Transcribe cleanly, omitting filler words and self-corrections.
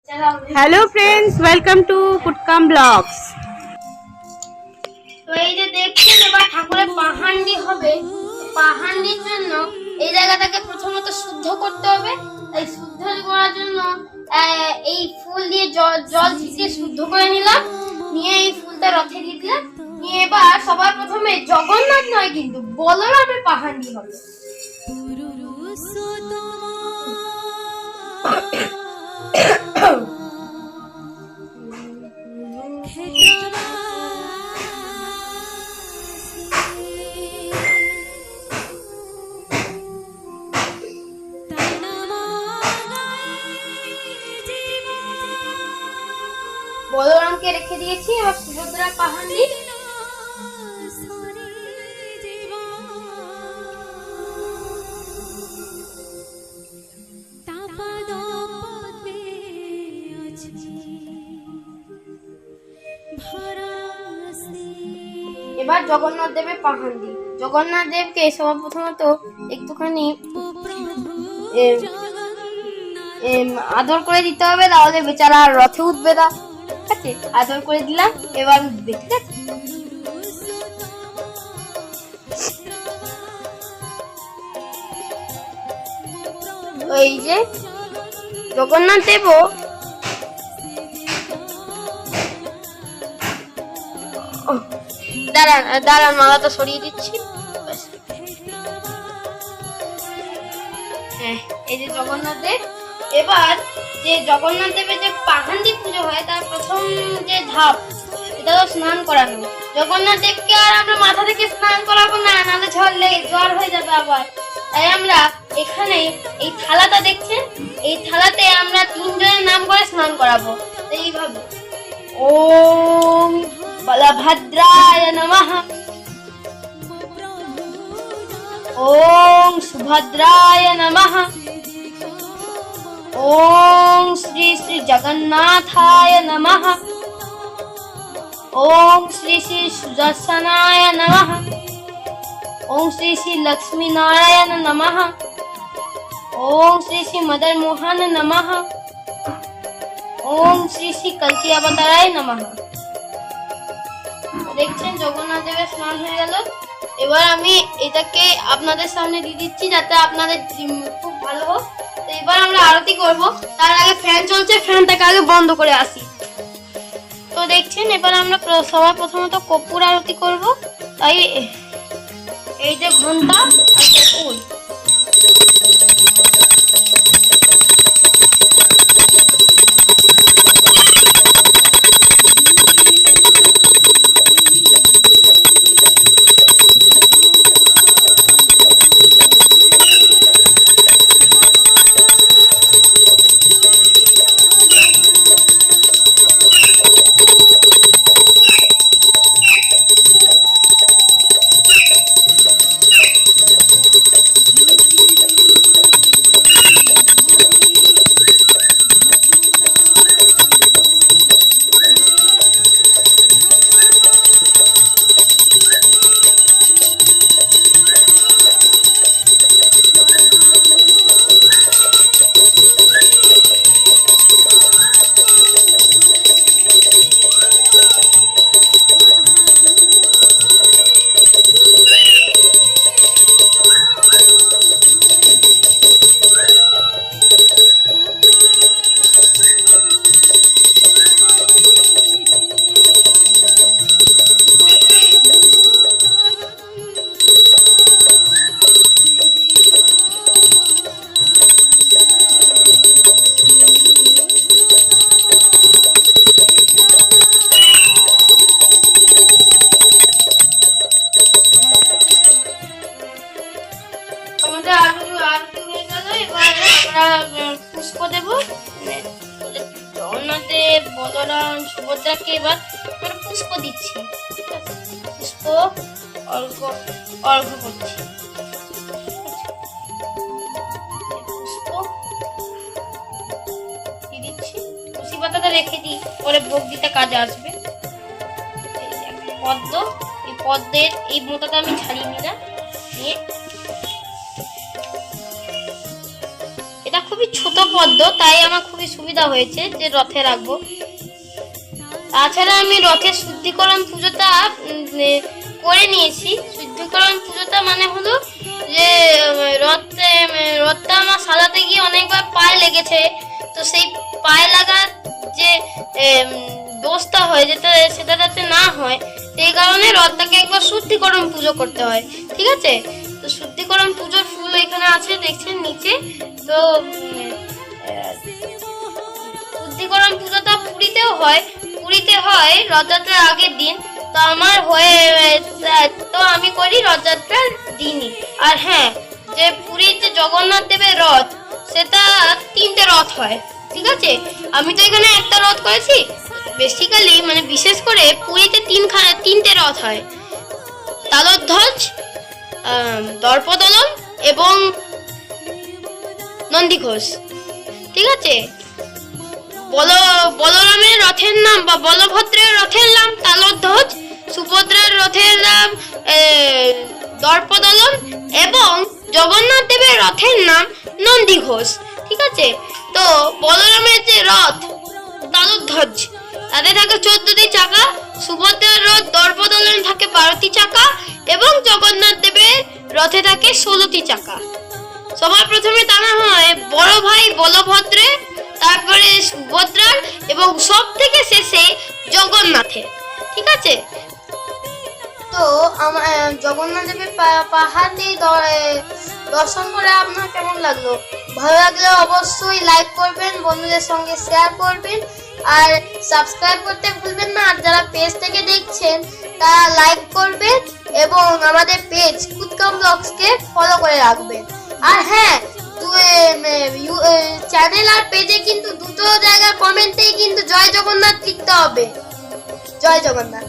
Hello friends, welcome to कुटकाम blogs. তো এই যে দেখছেন এবার ঠাকুরের পাহান্ডি হবে। পাহান্ডির জন্য এই জায়গাটাকে প্রথমত শুদ্ধ করতে হবে। এই শুদ্ধ করার জন্য এই ফুল দিয়ে জল ছিটিয়ে শুদ্ধ করে নিলাম, নিয়ে এই ফুলটা রথে দিয়ে দিলাম। নিয়ে এবার সবার প্রথমে জগন্নাথ নয় কিন্তু বলরামের পাহান্ডি হবে। বলরামকে রেখে দিয়েছি, এবার সুভদ্রার পাহান্ডি। এবার জগন্নাথ দেবের পাহান্ডি। জগন্নাথ দেবকে সবার প্রথমত একটুখানি আদর করে দিতে হবে, তাহলে বেচারা রথে উঠবে না। ঠিক আছে, আদর করে দিলাম, এবার উঠবে। ঠিক আছে, ওই যে জগন্নাথ দেব দাঁড়ান দাঁড়ান, মালাটা সরিয়ে দিচ্ছি। হ্যাঁ, এই যে জগন্নাথ দেব। এবার যে জগন্নাথ দেবের যে পাহান্ডি পুজো হয় তার প্রথম যে ধাপ, এটা তো স্নান করানো। জগন্নাথ দেবকে আর আমরা মাথা থেকে স্নান করাবো না, নাহলে জ্বর হয়ে যাবে আবার। তাই আমরা এখানে এই থালাটা দেখছেন, এই থালাতে আমরা তিনজনের নাম করে স্নান করাবো। এইভাবে ওম বলভদ্রায় নমঃ, ওম সুভদ্রায় নমঃ, ওম শ্রী শ্রী জগন্নাথায় নমঃ, ওম শ্রী শ্রী সুদর্শনায় নমঃ, ওম শ্রী শ্রী লক্ষ্মী নারায়ণ নমঃ, ওম শ্রী শ্রী মদন মোহন নমঃ, ওম শ্রী শ্রী কল্কি অবতারায় নমঃ। দেখছেন জগন্নাথ দেবের স্নান হয়ে গেল। এবার আমি এটাকে আপনাদের সামনে দিয়ে দিচ্ছি যাতে আপনাদের খুব ভালো হোক। তো এবার আমরা আরতি করব, তার আগে ফ্যান চলছে, ফ্যানটাকে আগে বন্ধ করে আসি। তো দেখছেন এবার আমরা সবার প্রথমত কর্পূর আরতি করব। তাই এই যে ঘন্টা আর কর্পূর, পুষ্প দেব। জগন্নাথের বলরাম সুভদ্রাকে এবার পুষ্প দিচ্ছি। পুষ্প অর্ঘ্য করছি। পুষ্প দিয়ে দিচ্ছি, তুলসী পাতাটা রেখে দিই, পরে ভোগ দিতে কাজে আসবে। পদ্ম, এই পদ্মের এই মোটাটা আমি ছাড়িয়ে নিলাম, নিয়ে এটা খুবই ছোট পদ্ম, তাই আমার খুবই সুবিধা হয়েছে যে রথে রাখবো। তাছাড়া আমি রথের শুদ্ধিকরণ পুজোটা করে নিয়েছি। শুদ্ধিকরণ পুজোটা মানে হলো যে রথটা আমার সাজাতে গিয়ে অনেকবার পায়ে লেগেছে, তো সেই পায়ে লাগার যে দোষটা হয় সেটা যাতে না হয় সেই কারণে রথটাকে একবার শুদ্ধিকরণ পুজো করতে হয়। ঠিক আছে, তো শুদ্ধিকরণ পুজোর ফুল এখানে আছে দেখছেন নিচে। তো শুদ্ধিকরণ পুজোটা পুরীতে হয় রথযাত্রার আগের দিন। তো আমার তো আমি করি রথযাত্রার দিনই। আর হ্যাঁ, যে পুরীর যে জগন্নাথ দেবের রথ, সেটা 3টে রথ হয়। ঠিক আছে, আমি তো এখানে একটা রথ করেছি। বেসিক্যালি মানে বিশেষ করে পুরীতে 3টে রথ হয়, তালধ্বজ, দর্পদলন এবং নন্দীঘোষ। ঠিক আছে, বলরামের রথের নাম বা বলভদ্রের রথের নাম তালধ্বজ, সুভদ্রার রথের নাম দর্পদলন এবং জগন্নাথ দেবের রথের নাম নন্দীঘোষ। ঠিক আছে, তো বলরামের যে রথ তালধ্বজ, তাতে থাকে 14টি চাকা, সুভদ্রার রথ দর্পদলন থাকে 12টি চাকা এবং জগন্নাথ দেবের রথে থাকে 16টি চাকা। সবার প্রথমে টানা হয় বড় ভাই বলভদ্রের, তারপরে সুভদ্রার এবং সব থেকে শেষে জগন্নাথের। ঠিক আছে, তো আমার জগন্নাথ দেবের পাহাড়ে দর্শন করে আপনার কেমন লাগলো? ভালো লাগলে অবশ্যই লাইক করবেন, বন্ধুদের সঙ্গে শেয়ার করবেন আর সাবস্ক্রাইব করতে ভুলবেন না। আর যারা পেজ থেকে দেখছেন তারা লাইক করবেন এবং আমাদের পেজ কুটকাম ব্লগসকে ফলো করে রাখবেন। আর হ্যাঁ, চ্যানেল আর পেজে কিন্তু দুটো জায়গার কমেন্টেই কিন্তু জয় জগন্নাথ লিখতে হবে। জয় জগন্নাথ।